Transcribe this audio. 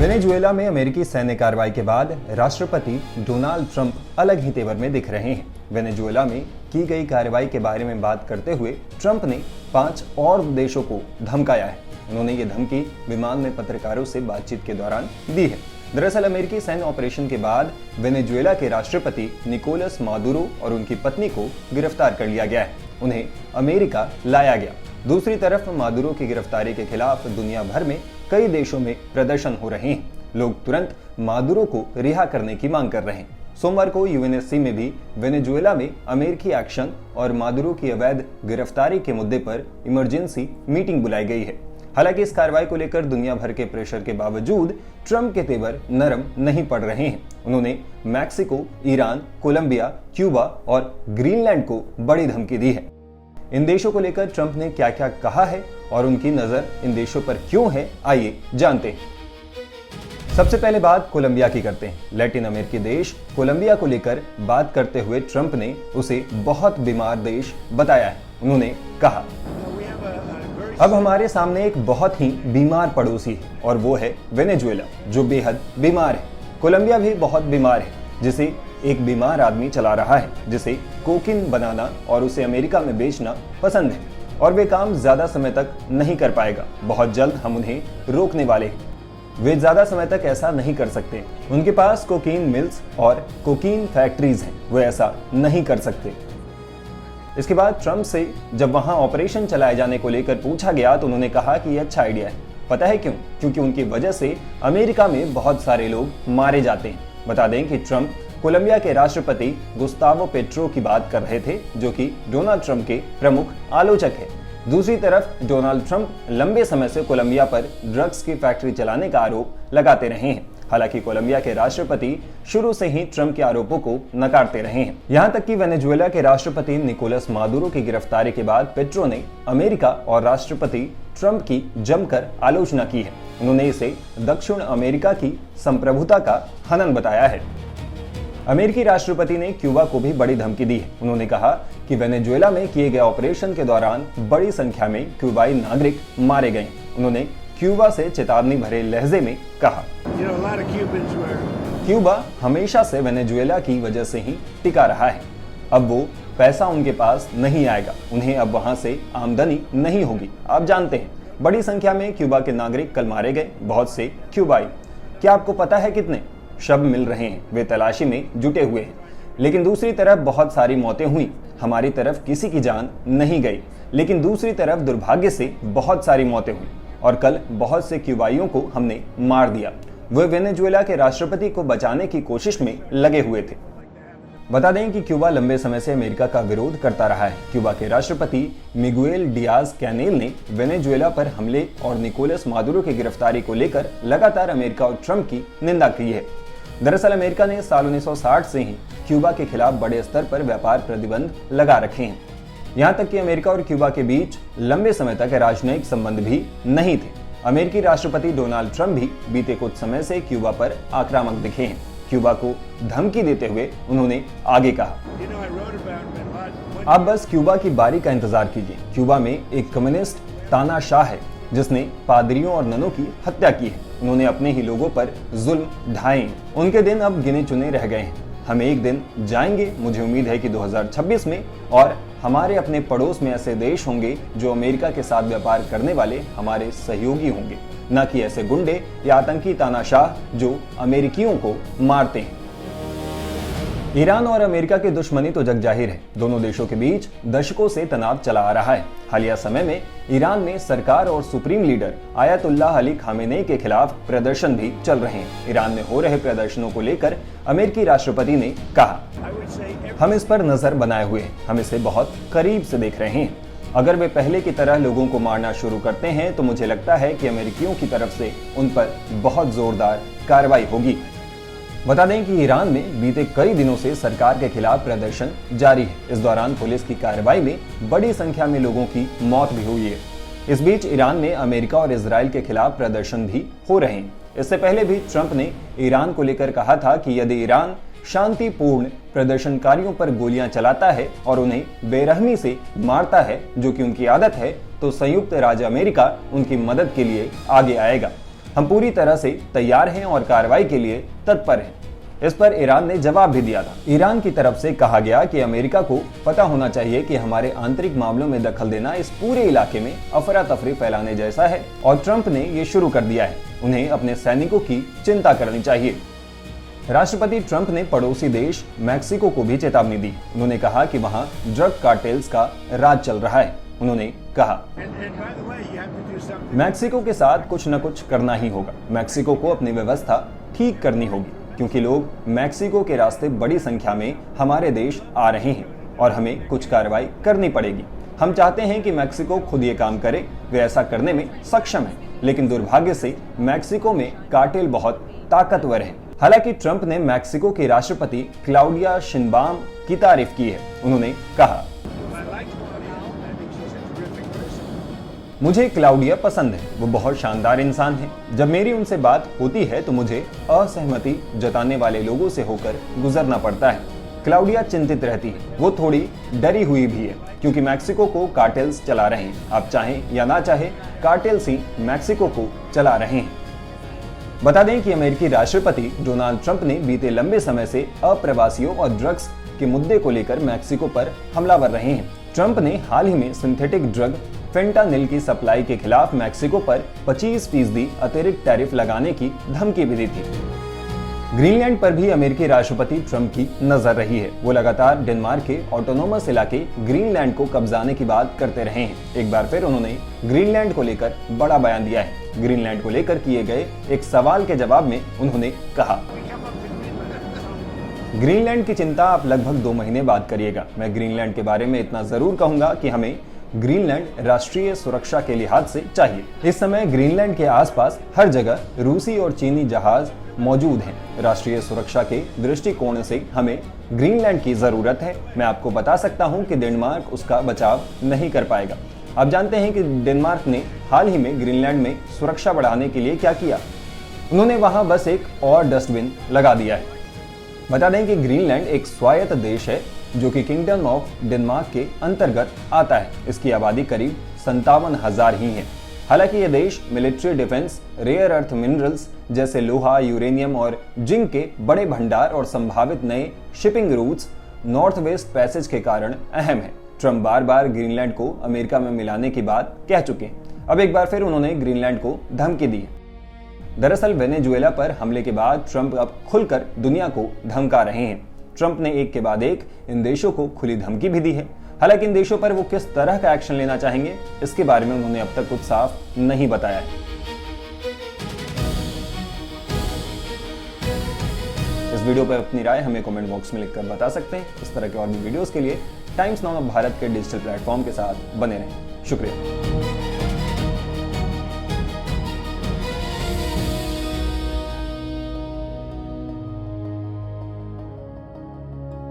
Venezuela में अमेरिकी सैन्य कार्रवाई के बाद राष्ट्रपति डोनाल्ड ट्रंप अलग ही तेवर में दिख रहे हैं। वेनेजुएला में की गई कार्रवाई के बारे में बात करते हुए ट्रंप ने 5 और देशों को धमकाया है। उन्होंने ये धमकी विमान में पत्रकारों से बातचीत के दौरान दी है। दरअसल अमेरिकी सैन्य ऑपरेशन के बाद वेनेजुएला के राष्ट्रपति निकोलस मादुरो और उनकी पत्नी को गिरफ्तार कर लिया गया है। उन्हें अमेरिका लाया गया। दूसरी तरफ मादुरो की गिरफ्तारी के खिलाफ दुनिया भर में कई देशों में प्रदर्शन हो रहे हैं। लोग तुरंत मादुरो को रिहा करने की मांग कर रहे हैं। सोमवार को यूएनएससी में भी वेनेजुएला में अमेरिकी एक्शन और मादुरो की अवैध गिरफ्तारी के मुद्दे पर इमरजेंसी मीटिंग बुलाई गई है। हालांकि इस कार्रवाई को लेकर दुनिया भर के प्रेशर के बावजूद ट्रंप के तेवर नरम नहीं पड़ रहे हैं। उन्होंने मैक्सिको, ईरान, कोलंबिया, क्यूबा और ग्रीनलैंड को बड़ी धमकी दी है। इन देशों को लेकर ट्रंप ने क्या क्या कहा है और उनकी नजर इन देशों पर क्यों है, आइए जानते हैं। सबसे पहले बात कोलंबिया की करते हैं। लैटिन अमेरिकी देश कोलंबिया को लेकर बात करते हुए ट्रंप ने उसे बहुत बीमार देश बताया है। उन्होंने कहा, अब हमारे सामने एक बहुत ही बीमार पड़ोसी है और वो है वेनेजुएला, जो बेहद बीमार है। कोलंबिया भी बहुत बीमार है, जिसे एक बीमार आदमी चला रहा है, जिसे कोकीन बनाना और उसे अमेरिका में बेचना पसंद है और वे काम ज्यादा समय तक नहीं कर पाएगा। बहुत जल्द हम उन्हें रोकने वाले हैं। वे ज्यादा समय तक ऐसा नहीं कर सकते। उनके पास कोकीन मिल्स और कोकीन फैक्ट्रीज हैं, वो ऐसा नहीं कर सकते। इसके बाद ट्रंप से जब वहां ऑपरेशन चलाए जाने को लेकर पूछा गया तो उन्होंने कहा कि यह अच्छा आइडिया है। पता है क्यों? क्योंकि उनकी वजह से अमेरिका में बहुत सारे लोग मारे जाते हैं। बता दें कि ट्रंप कोलंबिया के राष्ट्रपति गुस्तावो पेट्रो की बात कर रहे थे, जो कि डोनाल्ड ट्रंप के प्रमुख आलोचक है। दूसरी तरफ डोनाल्ड ट्रंप लंबे समय से कोलंबिया पर ड्रग्स की फैक्ट्री चलाने का आरोप लगाते रहे हैं। हालांकि कोलंबिया के राष्ट्रपति शुरू से ही ट्रंप के आरोपों को नकारते रहे हैं। यहां तक कि वेनेजुएला के राष्ट्रपति निकोलस मादुरो की गिरफ्तारी के बाद पेट्रो ने अमेरिका और राष्ट्रपति ट्रंप की जमकर आलोचना की है। उन्होंने इसे दक्षिण अमेरिका की संप्रभुता का हनन बताया है। अमेरिकी राष्ट्रपति ने क्यूबा को भी बड़ी धमकी दी है। उन्होंने कहा कि वेनेजुएला में किए गए ऑपरेशन के दौरान बड़ी संख्या में क्यूबाई नागरिक मारे गए। उन्होंने क्यूबा से चेतावनी भरे लहजे में कहा, क्यूबा हमेशा से वेनेजुएला की वजह से ही टिका रहा है। अब वो पैसा उनके पास नहीं आएगा, उन्हें अब वहां से आमदनी नहीं होगी। आप जानते हैं, बड़ी संख्या में क्यूबा के नागरिक कल मारे गए, बहुत से क्यूबाई। क्या आपको पता है कितने? शव मिल रहे हैं, वे तलाशी में जुटे हुए हैं। लेकिन दूसरी तरफ बहुत सारी मौतें हुई। हमारी तरफ किसी की जान नहीं गई, लेकिन दूसरी तरफ दुर्भाग्य से बहुत सारी मौतें हुई और कल बहुत से क्यूबाइयों को हमने मार दिया। वे वेनेजुएला के राष्ट्रपति को बचाने की कोशिश में लगे हुए थे। बता दें कि क्यूबा लंबे समय से अमेरिका का विरोध करता रहा है। क्यूबा के राष्ट्रपति मिगुएल डियाज कैनेल ने वेनेजुएला पर हमले और निकोलस मादुरो की गिरफ्तारी को लेकर लगातार अमेरिका और ट्रंप की निंदा की है। दरअसल अमेरिका ने साल 1960 से ही क्यूबा के खिलाफ बड़े स्तर पर व्यापार प्रतिबंध लगा रखे हैं। यहां तक कि अमेरिका और क्यूबा के बीच लंबे समय तक राजनयिक संबंध भी नहीं थे। अमेरिकी राष्ट्रपति डोनाल्ड ट्रंप भी बीते कुछ समय से क्यूबा पर आक्रामक दिखे हैं। क्यूबा को धमकी देते हुए उन्होंने आगे कहा, आप बस क्यूबा की बारी का इंतजार कीजिए। क्यूबा में एक कम्युनिस्ट तानाशाह है जिसने पादरियों और ननों की हत्या की है। उन्होंने अपने ही लोगों पर जुल्म ढाए। उनके दिन अब गिने चुने रह गए हैं। हम एक दिन जाएंगे। मुझे उम्मीद है कि 2026 में और हमारे अपने पड़ोस में ऐसे देश होंगे जो अमेरिका के साथ व्यापार करने वाले हमारे सहयोगी होंगे, न कि ऐसे गुंडे या आतंकी तानाशाह जो अमेरिकियों को मारते हैं। ईरान और अमेरिका की दुश्मनी तो जग जाहिर है। दोनों देशों के बीच दशकों से तनाव चला आ रहा है। हालिया समय में ईरान में सरकार और supreme leader Ayatollah Ali Khamenei के खिलाफ प्रदर्शन भी चल रहे हैं। ईरान में हो रहे प्रदर्शनों को लेकर अमेरिकी राष्ट्रपति ने कहा, हम इस पर नजर बनाए हुए हैं, हम इसे बहुत करीब से देख रहे हैं। अगर वे पहले की तरह लोगों को मारना शुरू करते हैं तो मुझे लगता है कि अमेरिकियों की तरफ से उन पर बहुत जोरदार कार्रवाई होगी। बता दें कि ईरान में बीते कई दिनों से सरकार के खिलाफ प्रदर्शन जारी है। इस दौरान पुलिस की कार्रवाई में बड़ी संख्या में लोगों की मौत भी हुई है। इस बीच ईरान में अमेरिका और इजराइल के खिलाफ प्रदर्शन भी हो रहे हैं। इससे पहले भी ट्रंप ने ईरान को लेकर कहा था कि यदि ईरान शांतिपूर्ण प्रदर्शनकारियों पर गोलियां चलाता है और उन्हें बेरहमी से मारता है, जो कि उनकी आदत है, तो संयुक्त राज्य अमेरिका उनकी मदद के लिए आगे आएगा। हम पूरी तरह से तैयार हैं और कार्रवाई के लिए तत्पर हैं। इस पर ईरान ने जवाब भी दिया था। ईरान की तरफ से कहा गया कि अमेरिका को पता होना चाहिए कि हमारे आंतरिक मामलों में दखल देना इस पूरे इलाके में अफरा तफरी फैलाने जैसा है और ट्रंप ने ये शुरू कर दिया है। उन्हें अपने सैनिकों की चिंता करनी चाहिए। राष्ट्रपति ट्रंप ने पड़ोसी देश मैक्सिको को भी चेतावनी दी। उन्होंने कहा कि वहां ड्रग कार्टेल्स का राज चल रहा है। उन्होंने कहा, मैक्सिको के साथ कुछ न कुछ करना ही होगा। मैक्सिको को अपनी व्यवस्था ठीक करनी होगी, क्योंकि लोग मैक्सिको के रास्ते बड़ी संख्या में हमारे देश आ रहे हैं और हमें कुछ कार्रवाई करनी पड़ेगी। हम चाहते हैं कि मैक्सिको खुद ये काम करे, वे ऐसा करने में सक्षम है, लेकिन दुर्भाग्य से मैक्सिको में कार्टेल बहुत ताकतवर है। हालांकि ट्रंप ने मैक्सिको के राष्ट्रपति क्लाउडिया शिनबाम की तारीफ की है। उन्होंने कहा, मुझे क्लाउडिया पसंद है, वो बहुत शानदार इंसान है। जब मेरी उनसे बात होती है तो मुझे असहमति जताने वाले लोगों से होकर गुजरना पड़ता है। क्लाउडिया चिंतित रहती है, वो थोड़ी डरी हुई भी है, क्योंकि मैक्सिको को कार्टेल्स चला रहे हैं। आप चाहें या ना चाहें, कार्टेल्स ही मैक्सिको को चला रहे हैं। बता दें कि अमेरिकी राष्ट्रपति डोनाल्ड ट्रंप ने बीते लंबे समय से अप्रवासियों और ड्रग्स के मुद्दे को लेकर मैक्सिको पर हमलावर रहे हैं। ट्रंप ने हाल ही में सिंथेटिक ड्रग फेंटानिल की सप्लाई के खिलाफ मैक्सिको पर 25% अतिरिक्त टैरिफ लगाने की धमकी भी दी थी। ग्रीनलैंड पर भी अमेरिकी राष्ट्रपति ट्रंप की नजर रही है। वो लगातार डेनमार्क के ऑटोनोमस इलाके ग्रीनलैंड को कब्जाने की बात करते रहे हैं। एक बार फिर उन्होंने ग्रीनलैंड को लेकर बड़ा बयान दिया है। ग्रीनलैंड को लेकर किए गए एक सवाल के जवाब में उन्होंने कहा, ग्रीनलैंड की चिंता आप लगभग 2 महीने बाद करिएगा। मैं ग्रीनलैंड के बारे में इतना जरूर कहूंगा कि हमें ग्रीनलैंड राष्ट्रीय सुरक्षा के लिहाज से चाहिए। इस समय ग्रीनलैंड के आसपास हर जगह रूसी और चीनी जहाज मौजूद हैं। राष्ट्रीय सुरक्षा के दृष्टिकोण से हमें ग्रीनलैंड की जरूरत है। मैं आपको बता सकता हूं कि डेनमार्क उसका बचाव नहीं कर पाएगा। आप जानते हैं कि डेनमार्क ने हाल ही में ग्रीनलैंड में सुरक्षा बढ़ाने के लिए क्या किया? उन्होंने वहां बस एक और डस्टबिन लगा दिया है। बता दें कि ग्रीनलैंड एक स्वायत्त देश है जो कि किंगडम ऑफ डेनमार्क के अंतर्गत आता है। इसकी आबादी करीब 57,000 ही है। हालांकि यह देश military defence, rare earth minerals जैसे लोहा, यूरेनियम और जिंक के बड़े भंडार और संभावित नए shipping routes North West Passage के कारण अहम है। ट्रंप बार बार ग्रीनलैंड को अमेरिका में मिलाने की बात कह चुके हैं। अब एक बार फिर उन्होंने ग्रीनलैंड को धमकी दी है। दरअसल वेनेजुएला पर हमले के बाद ट्रंप अब खुलकर दुनिया को धमका रहे हैं। ट्रंप ने एक के बाद एक इन देशों को खुली धमकी भी दी है। हालांकि इन देशों पर वो किस तरह का एक्शन लेना चाहेंगे, इसके बारे में उन्होंने अब तक कुछ साफ नहीं बताया है। इस वीडियो पर अपनी राय हमें कमेंट बॉक्स में लिखकर बता सकते हैं। इस तरह के और भी वीडियोस के लिए टाइम्स नाउ ऑफ भारत के डिजिटल प्लेटफॉर्म के साथ बने रहें। शुक्रिया।